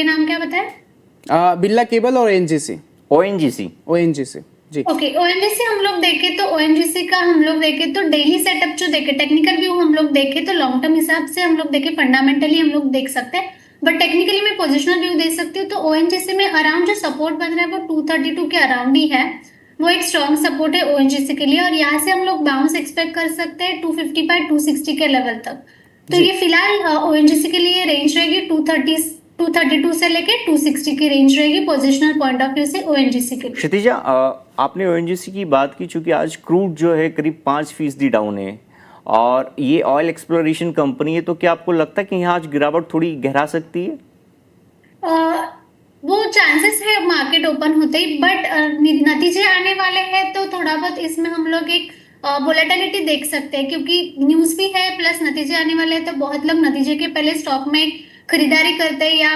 नाम क्या बताया? बिरला केबल और एनजीसी। ओएनजीसी। ओएनजीसी जी। ओके, ओएनजीसी हम लोग देखें तो ओएनजीसी का हम लोग देखें तो डेली सेटअप जो देखे, टेक्निकल व्यू हम लोग देखें तो लॉन्ग टर्म हिसाब से हम लोग देखें, फंडामेंटली हम लोग देख सकते हैं, बट टेक्निकली मैं पोजिशनल व्यू देख सकती हूँ। तो ओएनजीसी में अराउंड जो सपोर्ट बन रहा है वो 232 के अराउंड ही है। वो एक स्ट्रॉन्ग सपोर्ट है ओएनजीसी के लिए, और यहाँ से हम लोग बाउंस एक्सपेक्ट कर सकते हैं 250 260 के लेवल तक। तो जी। ये फिलहाल ओएनजीसी के लिए रेंज रहेगी 232 से लेके 260 की रेंज रहेगी पोजिशनल पॉइंट ऑफ व्यू से ओएनजीसी के लिए। क्षितिजा, आपने ओएनजीसी की बात की, चूंकि आज क्रूड जो है करीब 5% डाउन है और ये ऑयल एक्सप्लोरेशन कंपनी है, तो क्या आपको लगता है कि यहाँ आज गिरावट थोड़ी गहरा सकती है? वो चांसेस है मार्केट ओपन होते ही, बट नतीजे आने वाले हैं तो थोड़ा बहुत इसमें हम लोग एक वोलेटिलिटी देख सकते हैं, क्योंकि न्यूज भी है प्लस नतीजे आने वाले हैं। तो बहुत लोग नतीजे के पहले स्टॉक में खरीदारी करते हैं, या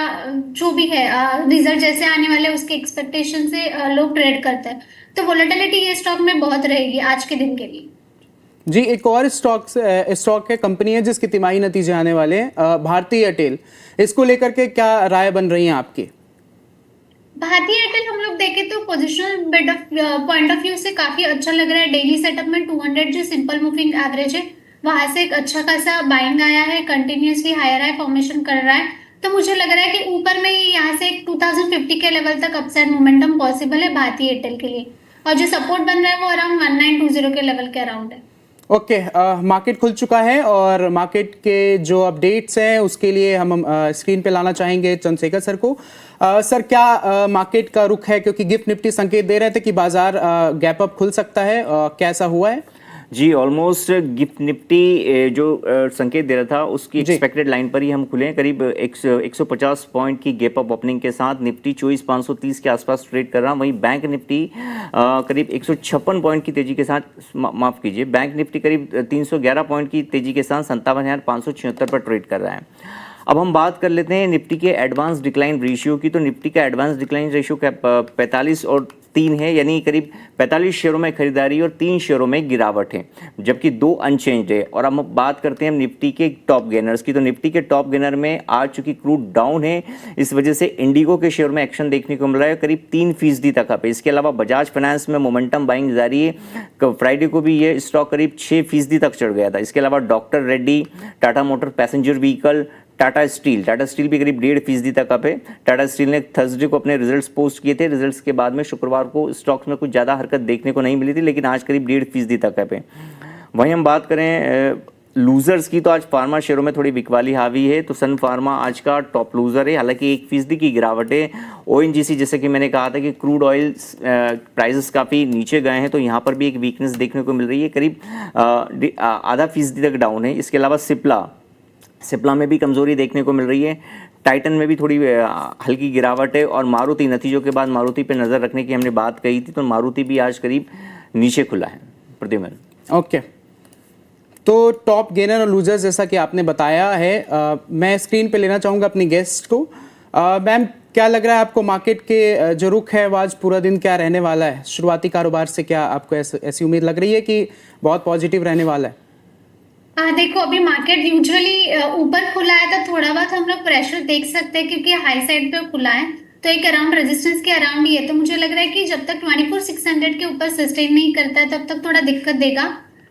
जो भी है रिजल्ट जैसे आने वाले उसके एक्सपेक्टेशन से लोग ट्रेड करते हैं। तो वोलेटिलिटी ये स्टॉक में बहुत रहेगी आज के दिन के लिए। जी, एक और स्टॉक है, कंपनी है जिसके तिमाही नतीजे आने वाले हैं, भारती एयरटेल। इसको लेकर के क्या राय बन रही है आपकी? भारतीय एयरटेल हम लोग देखें तो positional bet of point of view से काफी अच्छा लग रहा है। डेली सेटअप में 200 जो सिंपल मूविंग एवरेज है वहां से एक अच्छा खासा बाइंग आया है, कंटिन्यूअसली हायर हाई फॉर्मेशन कर रहा है। तो मुझे लग रहा है कि ऊपर में ही यहाँ से 2050 के लेवल तक अपसाइड मोमेंटम पॉसिबल है भारतीय एयरटेल के लिए, और जो सपोर्ट बन रहा है वो अराउंड 1920 के लेवल के अराउंड है। ओके, मार्केट खुल चुका है और मार्केट के जो अपडेट्स हैं उसके लिए हम स्क्रीन पे लाना चाहेंगे चंद्रशेखर सर को। सर, क्या मार्केट का रुख है, क्योंकि गिफ्ट निफ्टी संकेत दे रहे थे कि बाजार गैप अप खुल सकता है, कैसा हुआ है? जी, ऑलमोस्ट गिफ्ट निफ्टी जो संकेत दे रहा था उसकी एक्सपेक्टेड लाइन पर ही हम खुले हैं। करीब 150 पॉइंट की गैप अप ओपनिंग के साथ निफ्टी 24,530 के आसपास ट्रेड कर रहा। वहीं बैंक निफ्टी करीब 156 पॉइंट की तेजी के साथ, माफ कीजिए, बैंक निफ्टी करीब 311 पॉइंट की तेजी के साथ 57,576 पर ट्रेड कर रहा है। अब हम बात कर लेते हैं निफ्टी के एडवांस डिक्लाइन रेशियो की। तो निफ्टी का एडवांस डिक्लाइन रेशियो 45 और 3 है, यानी करीब 45 शेयरों में खरीदारी और 3 शेयरों में गिरावट है, जबकि 2 अनचेंज्ड है। और अब हम बात करते हैं निफ्टी के टॉप गेनर्स की। तो निफ्टी के टॉप गेनर में आज चूंकि क्रूड डाउन है, इस वजह से इंडिगो के शेयर में एक्शन देखने को मिल रहा है, करीब 3% तक अप है। इसके अलावा बजाज फाइनेंस में मोमेंटम बाइंग जारी है। फ्राइडे को भी ये स्टॉक करीब 6% तक चढ़ गया था। इसके अलावा doctor Reddy, Tata motor passenger vehicle, Tata steel भी करीब 1.5% तक अप है। टाटा स्टील ने थर्सडे को अपने रिजल्ट्स पोस्ट किए थे। रिजल्ट्स के बाद में शुक्रवार को स्टॉक्स में कुछ ज़्यादा हरकत देखने को नहीं मिली थी, लेकिन आज करीब 1.5% तक अप है। वहीं हम बात करें लूजर्स की, तो आज फार्मा शेयरों में थोड़ी बिकवाली हावी है। तो सन फार्मा आज का टॉप लूजर है, हालांकि 1% की गिरावट है। ओएनजीसी, जैसे कि मैंने कहा था कि क्रूड ऑयल प्राइसेस काफ़ी नीचे गए हैं, तो यहाँ पर भी एक वीकनेस देखने को मिल रही है, करीब 0.5% तक डाउन है। इसके अलावा सिप्ला में भी कमजोरी देखने को मिल रही है। टाइटन में भी थोड़ी हल्की गिरावट है। और मारुति, नतीजों के बाद मारुति पे नज़र रखने की हमने बात कही थी, तो मारुति भी आज करीब नीचे खुला है। प्रद्युमन। ओके, तो टॉप गेनर और लूजर्स जैसा कि आपने बताया है, मैं स्क्रीन पे लेना चाहूँगा अपनी गेस्ट को। मैम, क्या लग रहा है आपको मार्केट के जो रुख है वो आज पूरा दिन क्या रहने वाला है? शुरुआती कारोबार से क्या आपको ऐसी उम्मीद लग रही है कि बहुत पॉजिटिव रहने वाला है? देखो, अभी मार्केट यूजुअली ऊपर खुला है तो थोड़ा बहुत हम लोग प्रेशर देख सकते हैं, क्योंकि हाई साइड पे खुला है तो एक अराउंड रेजिस्टेंस के अराउंड ही है। तो मुझे लग रहा है कि जब तक 24,600 के ऊपर सस्टेन नहीं करता है तब तक थोड़ा दिक्कत देगा,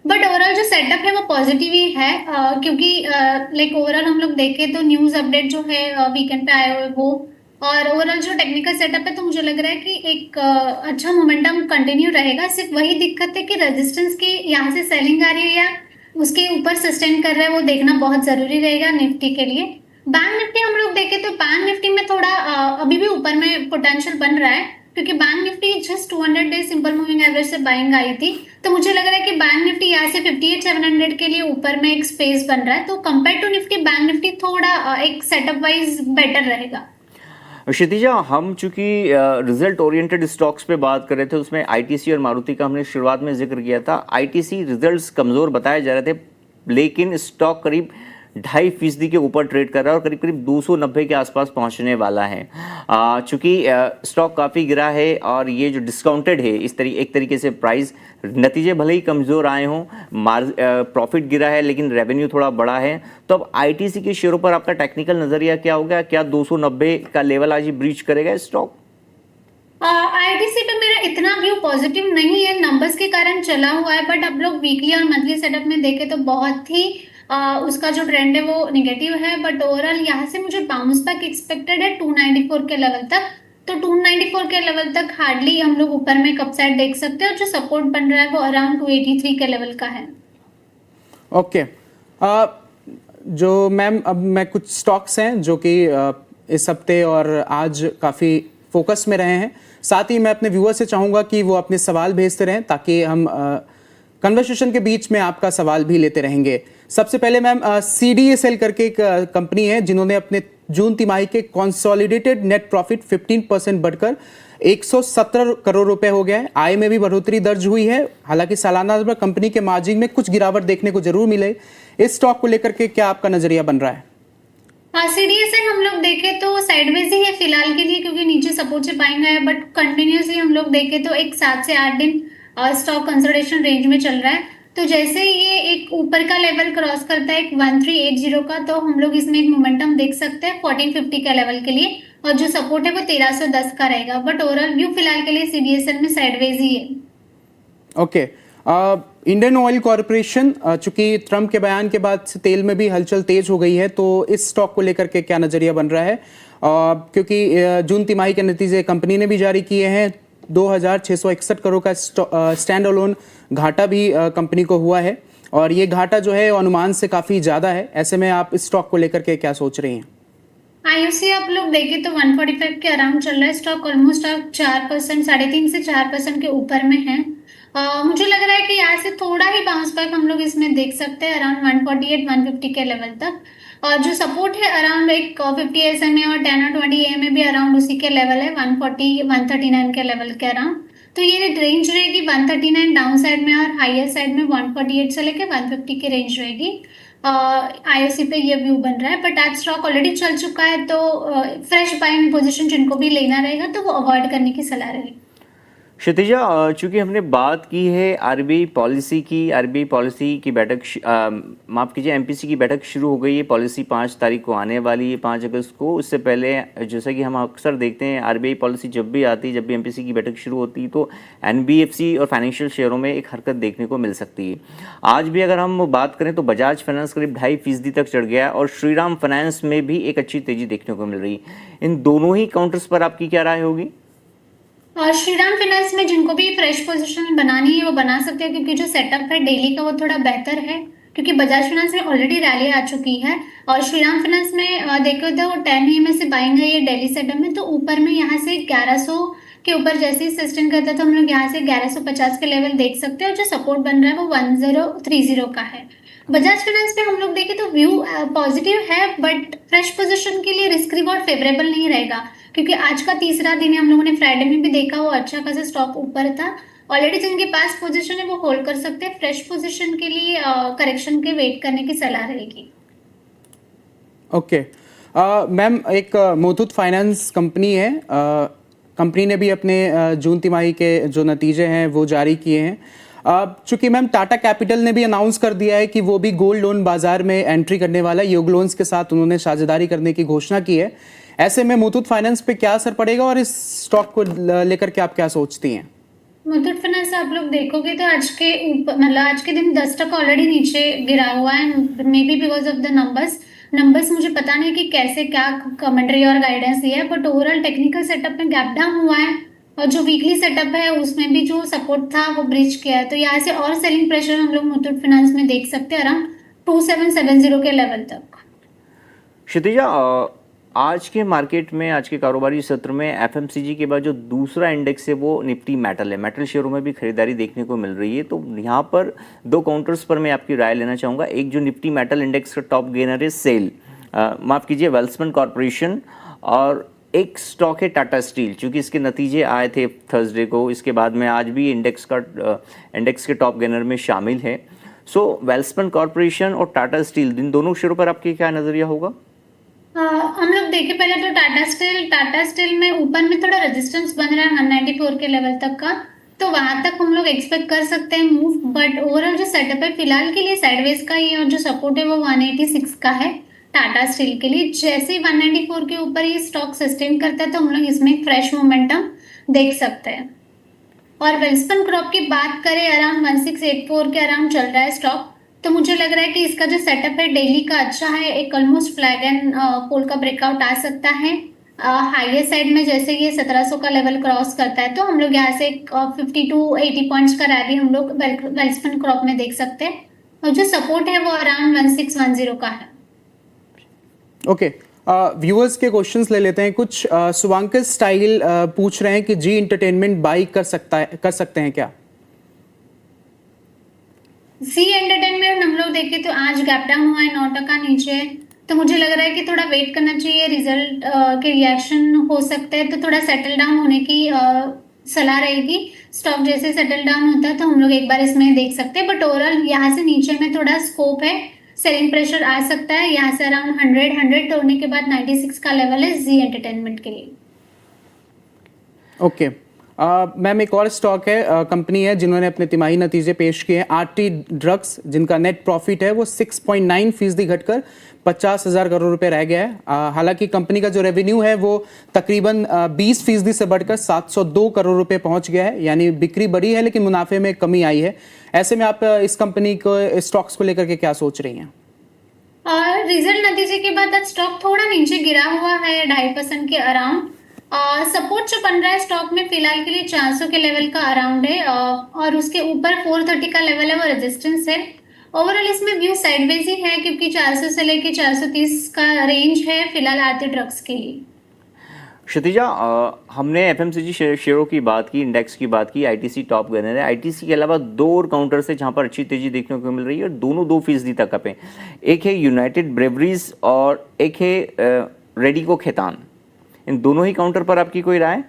बट ओवरऑल जो सेटअप है वो पॉजिटिव ही है। क्योंकि लाइक ओवरऑल हम लोग देखें तो न्यूज अपडेट जो है वीकेंड पे आए हुए वो, और ओवरऑल जो टेक्निकल सेटअप है, तो मुझे लग रहा है कि एक अच्छा मोमेंटम कंटिन्यू रहेगा। सिर्फ वही दिक्कत है कि रेजिस्टेंस की यहाँ से सेलिंग आ रही है या उसके ऊपर सस्टेन कर रहा है, वो देखना बहुत जरूरी रहेगा निफ्टी के लिए। बैंक निफ्टी हम लोग देखें तो बैंक निफ्टी में थोड़ा अभी भी ऊपर में पोटेंशियल बन रहा है, क्योंकि bank Nifty just 200 day simple moving average से बाइंग आई थी। तो मुझे लग रहा है कि बैंक निफ्टी यहाँ से 58,700 के लिए ऊपर में एक स्पेस बन रहा है। तो compare to Nifty bank Nifty थोड़ा एक सेटअप वाइज बेटर रहेगा। क्षितिजा, हम चूंकि रिजल्ट ओरिएंटेड स्टॉक्स पे बात कर रहे थे, उसमें आईटीसी और मारुति का हमने शुरुआत में जिक्र किया था। आईटीसी रिजल्ट्स कमज़ोर बताए जा रहे थे, लेकिन स्टॉक करीब 2.5% के ऊपर ट्रेड कर रहा है और करीब करीब 290 के आसपास पहुंचने वाला है। चूंकि स्टॉक काफ़ी गिरा है और ये जो डिस्काउंटेड है एक तरीके से प्राइस, नतीजे भले ही कमज़ोर आए हों, प्रॉफिट गिरा है लेकिन रेवेन्यू थोड़ा बड़ा है, तो अब आईटीसी के शेयरों पर आपका टेक्निकल नज़रिया क्या होगा? क्या 290 का लेवल आज ही ब्रीच करेगा स्टॉक? आईटीसी पे मेरा इतना व्यू पॉजिटिव नहीं है, नंबर्स के कारण चला हुआ है, बट अब लोग वीकली और मंथली सेटअप में देखें तो बहुत ही उसका जो ट्रेंड है वो निगेटिव है। बट ओवरऑल यहाँ से मुझे बाउंस बैक एक्सपेक्टेड है 294 के लेवल तक। तो 294 के लेवल तक हार्डली हम लोग ऊपर में कप साइड देख सकते हैं और जो सपोर्ट बन रहा है वो अराउंड 283 के लेवल का है। ओके जो मैम, अब मैं कुछ स्टॉक्स हैं जो कि इस हफ्ते और आज काफ़ी फोकस में रहे हैं, साथ ही मैं अपने व्यूअर से चाहूँगा कि वो अपने सवाल भेजते रहें ताकि हम कन्वर्सेशन के बीच में आपका सवाल भी लेते रहेंगे। सबसे पहले मैम, CDSL करके एक कंपनी है जिन्होंने अपने जून तिमाही के कंसोलिडेटेड नेट प्रॉफिट 15% बढ़कर 117 करोड़ रुपए हो गया है। आय में भी बढ़ोतरी दर्ज हुई है, हालांकि सालाना में कंपनी के मार्जिन में कुछ गिरावट देखने को जरूर मिले। इस स्टॉक को लेकर के क्या आपका नजरिया बन रहा है? सीडीएसएल हम लोग देखें तो साइडवेज ही है फिलहाल के लिए, क्योंकि नीचे सपोर्ट से बाइंग है, बट कंटिन्यूसली हम लोग देखें तो एक 7 से 8 दिन स्टॉक कंसोलिडेशन रेंज में चल रहा है। तो जैसे ही ये एक ऊपर का लेवल क्रॉस करता है एक 1380 का, तो हम लोग इसमें एक मोमेंटम देख सकते हैं 1450 के लेवल के लिए, और जो सपोर्ट है वो 1310 का रहेगा। बट ओवरऑल व्यू फिलहाल के लिए सीडीएसएल में साइडवेज ही है। ओके, इंडियन ऑयल कॉरपोरेशन, चूंकि ट्रम्प के बयान के बाद से तेल में भी हलचल तेज हो गई है, तो इस स्टॉक को लेकर के क्या नजरिया बन रहा है? क्योंकि जून तिमाही के नतीजे कंपनी ने भी जारी किए हैं, 2661 करोड़ का स्टैंड अलोन घाटा भी कंपनी को हुआ है, और ये घाटा जो है अनुमान से काफी ज्यादा है। ऐसे में आप इस स्टॉक को लेकर के क्या सोच रही हैं? आईओसी आप लोग देखें तो 145 के अराउंड चल रहा है स्टॉक, ऑलमोस्ट आप 4%, 3.5 से 4% के ऊपर में है। मुझे लग रहा है कि यहाँ से थोड़ा ही बाउंस बैक हम लोग इसमें देख सकते हैं अराउंड 148, 150 के लेवल तक। और जो सपोर्ट है अराउंड एक 50 SMA और 10 और 20 AM में भी अराउंड उसी के लेवल है, 140, 139 के लेवल के अराउंड। तो ये रेंज रहेगी 139 डाउन साइड में, और हायर साइड में 148 से लेकर 150 की रेंज रहेगी। आईओसी पे ये व्यू बन रहा है, बट आज स्टॉक ऑलरेडी चल चुका है, तो फ्रेश बाइंग पोजीशन जिनको भी लेना रहेगा तो वो अवॉइड करने की सलाह रहेगी। क्षितिजा, चूंकि हमने बात की है आरबीआई पॉलिसी की बैठक, माफ कीजिए, एमपीसी की बैठक शुरू हो गई है। पॉलिसी 5 तारीख को आने वाली है, 5 अगस्त को। इससे पहले जैसा कि हम अक्सर देखते हैं, आरबीआई पॉलिसी जब भी आती है, जब भी एमपीसी की बैठक शुरू होती है, तो एनबीएफसी और फाइनेंशियल शेयरों में एक हरकत देखने को मिल सकती है। आज भी अगर हम बात करें तो बजाज फाइनेंस करीब 2.5% तक चढ़ गया है, और श्रीराम फाइनेंस में भी एक अच्छी तेजी देखने को मिल रही है। इन दोनों ही काउंटर्स पर आपकी क्या राय होगी? और श्रीराम फाइनेंस में जिनको भी फ्रेश पोजीशन बनानी है वो बना सकते हैं, क्योंकि जो सेटअप है डेली का वो थोड़ा बेहतर है, क्योंकि बजाज फाइनेंस में ऑलरेडी रैली आ चुकी है। और श्रीराम फाइनेंस में देखो तो 10 AM से बाइंग है ये डेली सेटअप में, तो ऊपर में यहाँ से 1100 के ऊपर जैसे ही सस्टेन करता है तो हम लोग यहाँ से 1150 के लेवल देख सकते हैं, और जो सपोर्ट बन रहा है वो 1030 का है। बजाज फाइनेंस पे हम लोग देखें तो व्यू पॉजिटिव है, बट फ्रेश पोजीशन के लिए रिस्क रिवॉर्ड फेवरेबल नहीं रहेगा, क्योंकि आज का तीसरा दिन है, हम लोगों ने फ्राइडे में भी देखा वो अच्छा खासा स्टॉक ऊपर था। ऑलरेडी जिनके पास पोजीशन है वो होल्ड कर सकते हैं, फ्रेश पोजीशन के लिए करेक्शन के वेट करने की सलाह रहेगी। ओके मैम, एक मुथूट फाइनेंस कंपनी है, कंपनी ने भी अपने जून तिमाही के जो नतीजे हैं वो जारी किए हैं। चूंकि मैम टाटा कैपिटल ने भी अनाउंस कर दिया है कि वो भी गोल्ड लोन बाजार में एंट्री करने वाला है, योग लोन्स के साथ उन्होंने साझेदारी करने की घोषणा की है। ऐसे में मुथूट फाइनेंस पे क्या असर पड़ेगा, और इस स्टॉक को लेकर के आप क्या सोचती हैं? मुथूट फाइनेंस आप लोग देखोगे तो आज के ऊपर मतलब आज के दिन 10% ऑलरेडी नीचे गिरा हुआ है, may be because of the numbers मुझे पता नहीं कि कैसे क्या कमेंट्री और गाइडेंस दिया है, बट ओवरऑल टेक्निकल सेटअप में गैप डाउन हुआ है, और जो वीकली सेटअप है उसमें भी जो सपोर्ट था वो ब्रीच किया है। तो यहाँ से और सेलिंग प्रेशर हम लोग मुथूट फाइनेंस में देख सकते हैं अराउंड 2770 के लेवल तक। क्षितिजा, आज के मार्केट में, आज के कारोबारी सत्र में एफएमसीजी के बाद जो दूसरा इंडेक्स है वो निफ्टी मेटल है। मेटल शेयरों में भी खरीदारी देखने को मिल रही है, तो यहाँ पर 2 काउंटर्स पर मैं आपकी राय लेना चाहूँगा। एक जो निफ्टी मेटल इंडेक्स का टॉप गेनर है सेल, माफ़ कीजिए, वेल्सपन कॉरपोरेशन, और एक स्टॉक है टाटा स्टील। चूँकि इसके नतीजे आए थे थर्सडे को, इसके बाद में आज भी इंडेक्स के टॉप गेनर में शामिल है। सो वेल्सपन कॉर्पोरेशन और टाटा स्टील, इन दोनों शेयरों पर आपके क्या नजरिया होगा? हम लोग देखें पहले तो टाटा स्टील में ऊपर में थोड़ा रेजिस्टेंस बन रहा है 194 के लेवल तक का, तो वहां तक हम लोग एक्सपेक्ट कर सकते हैं मूव। बट ओवरऑल जो सेटअप है फिलहाल के लिए साइडवेज का ही है और जो सपोर्ट है वो 186 का है टाटा स्टील के लिए। जैसे ही 194 के ऊपर ये स्टॉक सस्टेन करता है तो हम लोग इसमें एक फ्रेश मोमेंटम देख सकते हैं। और वेल्सपन क्रॉप की बात करें अराउंड 1684 के अराउंड चल रहा है स्टॉक, तो मुझे लग रहा है कि इसका जो सेटअप है डेली का अच्छा है, एक ऑलमोस्ट फ्लैग एंड पोल का ब्रेकआउट आ सकता है। हाईएस्ट साइड में जैसे ये 1700 का लेवल क्रॉस करता है तो हम लोग यहाँ से 50 to 80 पॉइंट्स का रैली हम लोग वेल्सपन क्रॉप में देख सकते हैं, और जो सपोर्ट है वो अराउंड 1610 का है। ओके, व्यूअर्स के क्वेश्चंस ले लेते हैं कुछ। सुवांकर स्टाइल पूछ रहे हैं कि जी एंटरटेनमेंट बाई कर सकते हैं क्या? जी एंटरटेनमेंट हम लोग देखें तो आज गैप डाउन हुआ है 9% नीचे, तो मुझे लग रहा है कि थोड़ा वेट करना चाहिए, रिजल्ट के रिएक्शन हो सकते हैं, तो थोड़ा सेटल डाउन होने की सलाह रहेगी। स्टॉक जैसे सेटल डाउन होता है तो हम लोग एक बार इसमें देख सकते हैं, बट ओवरऑल यहाँ से नीचे में थोड़ा स्कोप है, सेलिंग प्रेशर आ सकता है। यहाँ से अराउंड 100 तोड़ने के बाद 96 का लेवल है जी एंटरटेनमेंट के लिए। ओके मैम, एक और स्टॉक है, कंपनी है जिन्होंने अपने तिमाही नतीजे पेश किए हैं, आरटी ड्रग्स, जिनका नेट प्रॉफिट है वो 6.9% घटकर 50,000 करोड़ रुपए रह गया है। हालांकि कंपनी का जो रेवेन्यू है वो तकरीबन 20% से बढ़कर 702 करोड़ रुपए पहुंच गया है, यानी बिक्री बढ़ी है लेकिन मुनाफे में कमी आई है। ऐसे में आप इस कंपनी को, स्टॉक्स को लेकर के क्या सोच रही हैं? रिजल्ट नतीजे के बाद आज स्टॉक थोड़ा नीचे गिरा हुआ है 2.5% के अराउंड। सपोर्ट जो बन रहा है स्टॉक में फिलहाल के लिए 400 के लेवल का अराउंड है, और उसके ऊपर 430 का लेवल है वो रेजिस्टेंस है। ओवरऑल इसमें व्यू साइडवेज ही है क्योंकि 400 से लेके 430 का रेंज है फिलहाल आरती ड्रग्स के लिए। क्षितिजा, हमने एफएमसीजी शेयरों की बात की, इंडेक्स की बात की, आईटीसी टॉप गनर है। आईटीसी के अलावा दो और काउंटर से जहां पर अच्छी तेजी देखने को मिल रही है और दोनों 2% तक अप हैं। एक है यूनाइटेड ब्रेवरीज और एक है रेडिको खेतान। इन दोनों ही काउंटर पर आपकी कोई राय?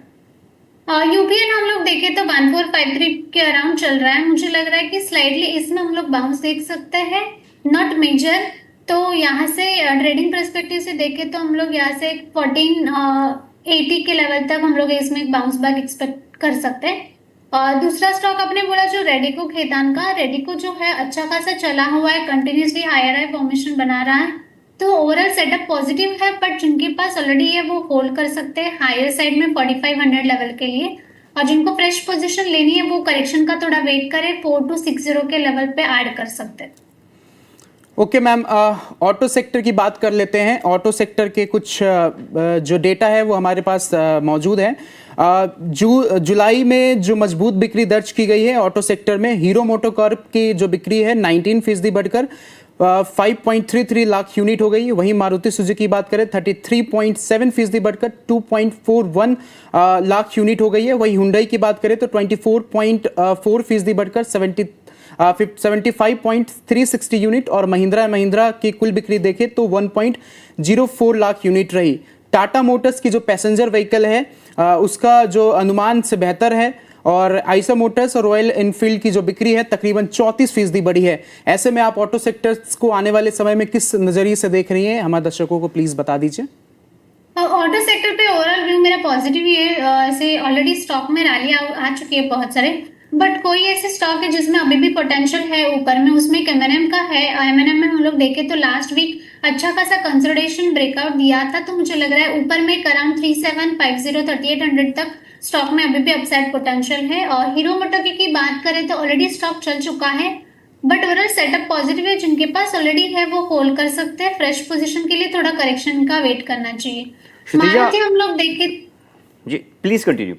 यूपीएन हम लोग देखें तो 1453 के अराउंड चल रहा है, मुझे लग रहा है कि स्लाइडली इसमें हम लोग बाउंस देख सकते हैं, नॉट मेजर। तो यहाँ से ट्रेडिंग पर्सपेक्टिव से देखें तो हम लोग यहाँ से 1480 के लेवल तक हम लोग इसमें एक बाउंस बैक एक्सपेक्ट कर सकते हैं। और दूसरा स्टॉक आपने बोला जो रेडिको खेतान का, रेडिको जो है अच्छा खासा चला हुआ है, कंटिन्यूसली हायर हाई फॉर्मेशन बना रहा है, तो ओवरऑल सेटअप पॉजिटिव है, बट जिनके पास ऑलरेडी है वो होल्ड कर सकते हैं हायर साइड में 4500 लेवल के लिए, और जिनको फ्रेश पोजीशन लेनी है वो करेक्शन का थोड़ा वेट करें, 4260 के लेवल पे ऐड कर सकते हैं। ओके मैम, ऑटो सेक्टर की बात कर लेते हैं। ऑटो सेक्टर के कुछ जो डेटा है वो हमारे पास मौजूद है। जुलाई में जो मजबूत बिक्री दर्ज की गई है ऑटो सेक्टर में, हीरो मोटोकॉर्प की जो बिक्री है 19% बढ़कर 5.33 लाख यूनिट हो गई। वहीं मारुति सुजुकी की बात करें 33.7% बढ़कर 2.41 लाख यूनिट हो गई है। वहीं हुंडई की बात करें तो 24.4% बढ़कर 75.360 यूनिट, और महिंद्रा की कुल बिक्री देखें तो 1.04 लाख यूनिट रही। टाटा मोटर्स की जो पैसेंजर व्हीकल है उसका जो अनुमान से बेहतर है, और आइसर मोटर्स और रॉयल एनफील्ड की जो बिक्री है तकरीबन 34% बढ़ी है। ऐसे में आप ऑटो सेक्टर्स को आने वाले समय में किस नजरिए से देख रही हैं, हमारे दर्शकों को प्लीज बता दीजिए। ऑटो सेक्टर पे ओवरऑल व्यू मेरा पॉजिटिव ही है। ऐसे ऑलरेडी स्टॉक में रैली आ चुकी है बहुत सारे, बट कोई ऐसे स्टॉक है जिसमें अभी भी पोटेंशियल है ऊपर में, उसमें एमएनएम का है। एमएनएम में हम लोग देखें तो लास्ट वीक अच्छा खासा कंसोलिडेशन ब्रेकआउट दिया था, तो मुझे लग रहा है ऊपर में अराउंड 3750 3800 तक स्टॉक में अभी भी अपसाइड पोटेंशियल है। और हीरो मोटोकॉर्प की बात करें तो ऑलरेडी स्टॉक चल चुका है, बट ओवरऑल सेटअप पॉजिटिव है, जिनके पास ऑलरेडी है वो होल्ड कर सकते हैं। फ्रेश पोजीशन के लिए थोड़ा करेक्शन का वेट करना चाहिए। मारुति हम लोग देखें जी, प्लीज कंटिन्यू।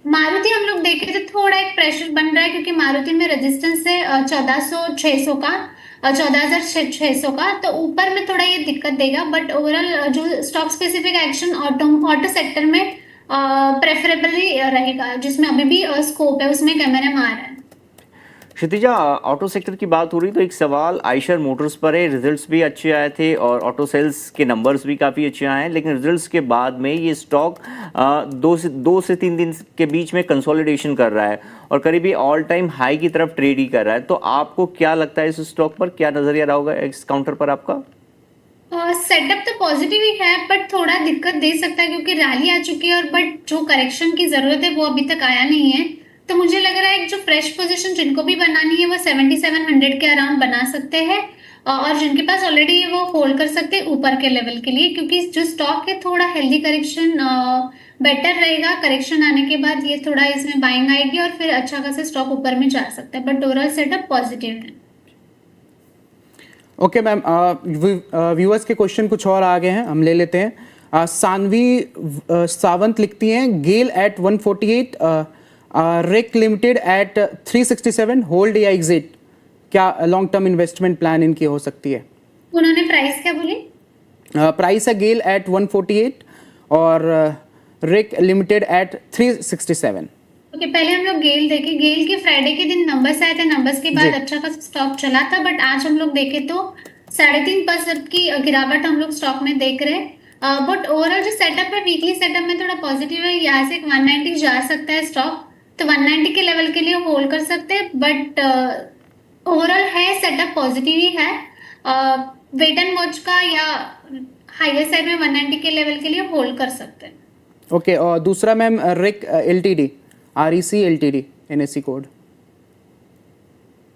मारुति हम लोग देखें तो थोड़ा एक प्रेशर बन रहा है क्योंकि मारुति में रेजिस्टेंस है 1400-600 का, 14,600 का, तो ऊपर में थोड़ा ये दिक्कत देगा। बट ओवरऑल जो stock specific action auto sector में प्रेफरेबली रहेगा, जिसमें अभी भी स्कोप है, उसमें एमएनएम आ रहा है। क्षितिजा, ऑटो सेक्टर की बात हो रही तो एक सवाल आयशर मोटर्स पर है। रिजल्ट्स भी अच्छे आए थे और ऑटो सेल्स के नंबर्स भी काफ़ी अच्छे आए हैं, लेकिन रिजल्ट्स के बाद में ये स्टॉक 2 से 3 दिन के बीच में कंसोलिडेशन कर रहा है और करीब ये ऑल टाइम हाई की तरफ ट्रेड ही कर रहा है। तो आपको क्या लगता है इस स्टॉक पर, क्या नजरिया रहा होगा इस काउंटर पर आपका? सेटअप तो पॉजिटिव ही है, बट थोड़ा दिक्कत दे सकता है क्योंकि रैली आ चुकी है, और बट जो करेक्शन की जरूरत है वो अभी तक आया नहीं है। तो मुझे लग रहा है जो फ्रेश पोजीशन जिनको भी बनानी है वो 7700 के अराउंड बना सकते हैं, और जिनके पास ऑलरेडी है वो होल्ड कर सकते हैं ऊपर के लेवल के लिए, क्योंकि जो स्टॉक है थोड़ा हेल्दी करेक्शन बेटर रहेगा। करेक्शन आने के बाद ये थोड़ा इसमें बाइंग आएगी और फिर अच्छा खासा स्टॉक ऊपर में जा सकता है, बट ओवरऑल सेटअप पॉजिटिव है। ओके मैम, व्यूअर्स के क्वेश्चन कुछ और आ गए हैं, हम ले लेते हैं। सानवी सावंत लिखती हैं GAIL at 148, REC limited at 367, hold या एग्जिट, क्या लॉन्ग टर्म इन्वेस्टमेंट प्लान इनकी हो सकती है? उन्होंने प्राइस क्या बोली? प्राइस है गेल एट 148 और रेक लिमिटेड एट 367। ओके, पहले हम लोग गेल देखें। गेल के फ्राइडे के दिन नंबर्स आए थे, नंबर्स के बाद अच्छा खासा स्टॉक चला था, बट आज हम लोग देखें तो 3.5% की गिरावट हम लोग स्टॉक में देख रहे हैं। बट ओवरऑल जो सेटअप है वीकली सेटअप में थोड़ा पॉजिटिव है। यहाँ से 190 जा सकता है स्टॉक, तो 190 के लेवल के लिए होल्ड कर सकते हैं, बट ओवरऑल है सेटअप पॉजिटिव ही है। वेट एंड वॉच का या हायर साइड में 190 के लेवल के लिए होल्ड कर सकते हैं। ओके, और दूसरा ma'am REC LTD, REC LTD NSE कोड।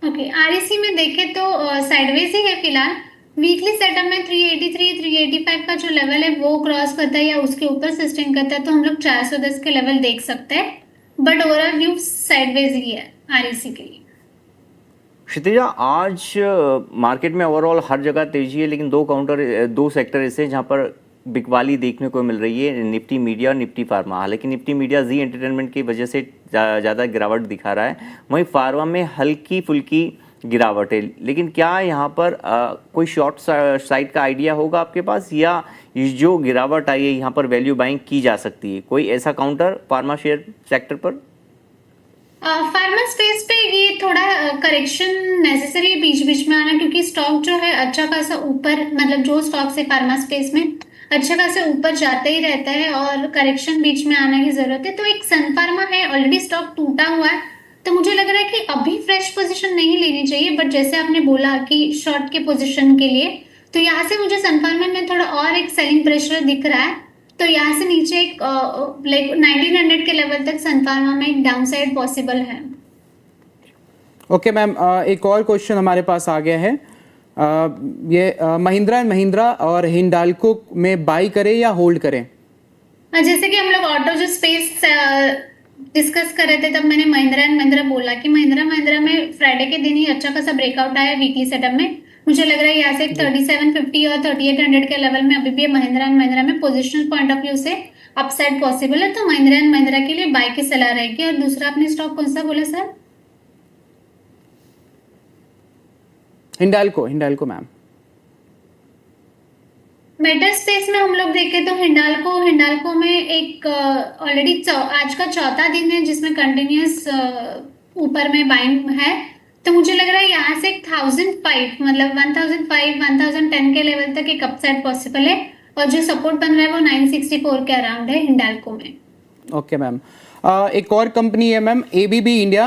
ओके, REC में देखें तो साइडवेज ही है फिलहाल। वीकली सेटअप में 383 385 का जो लेवल है वो क्रॉस करता है या उसके ऊपर सस्टेन करता है, तो हम लोग 410 के लेवल देख सकते हैं, बट ओवरऑल व्यू साइडवेज ही है REC के लिए। क्षितिजा, आज मार्केट में ओवरऑल हर जगह तेजी है, लेकिन दो सेक्टर ऐसे हैं जहां पर बिकवाली देखने को मिल रही है, निफ्टी मीडिया और निफ्टी फार्मा। हालांकि निफ्टी मीडिया जी एंटरटेनमेंट की वजह से ज़्यादा गिरावट दिखा रहा है, वहीं फार्मा में हल्की फुल्की गिरावट है। लेकिन क्या यहाँ पर कोई शॉर्ट साइड का आइडिया होगा आपके पास, या जो गिरावट आई है यहाँ पर वैल्यू बाइंग की जा सकती है? कोई ऐसा काउंटर फार्मा शेयर सेक्टर पर? फार्मा स्पेस पे ये थोड़ा करेक्शन नेसेसरी है बीच बीच में आना, क्योंकि स्टॉक जो है अच्छा खासा ऊपर, मतलब जो स्टॉक से फार्मा स्पेस में अच्छा खासा ऊपर जाते ही रहता है और करेक्शन बीच में आने की जरूरत है। तो एक सन फार्मा है, ऑलरेडी स्टॉक टूटा हुआ है, तो मुझे लग रहा है कि अभी फ्रेश पोजीशन नहीं लेनी चाहिए, बट जैसे आपने बोला कि शॉर्ट के पोजीशन के लिए, तो यहाँ से मुझे सन फार्मा में थोड़ा और एक सेलिंग प्रेशर दिख रहा है, तो यहाँ से नीचे एक लाइक 1900 के लेवल तक सन फार्मा में एक डाउन साइड पॉसिबल है। ओके मैम, एक और क्वेश्चन हमारे पास आ गया है। ये महिंद्रा एंड महिंद्रा और हिंडाल्को में बाई करें या होल्ड करें? जैसे कि हम लोग ऑटो जो स्पेस डिस्कस कर रहे थे, तब मैंने महिंद्रा एंड महिंद्रा बोला कि महिंद्रा में फ्राइडे के दिन ही अच्छा खासा ब्रेकआउट आया वीकली सेटअप में। मुझे लग रहा है यहाँ से 3750 और 3800 के लेवल में अभी भी महिंद्रा एंड महिंद्रा में पोजिशनल पॉइंट ऑफ व्यू से अपसाइड पॉसिबल है, तो महिंद्रा एंड महिंद्रा के लिए बाय की सलाह रहेगी। और दूसरा आपने स्टॉक कौन सा बोला sir? Hindalco ma'am. Metal space में हम लोग देखें तो हिंडाल्को में एक ऑलरेडी आज का चौथा दिन है जिसमें कंटिन्यूस ऊपर में बाइंग है, तो मुझे लग रहा है यहाँ से 1005 मतलब 1005 1010 के लेवल तक एक अपसाइड पॉसिबल है, और जो सपोर्ट बन रहा है वो 964 के अराउंड है हिंडाल्को में। ओके मैम, एक और कंपनी है मैम ABB इंडिया।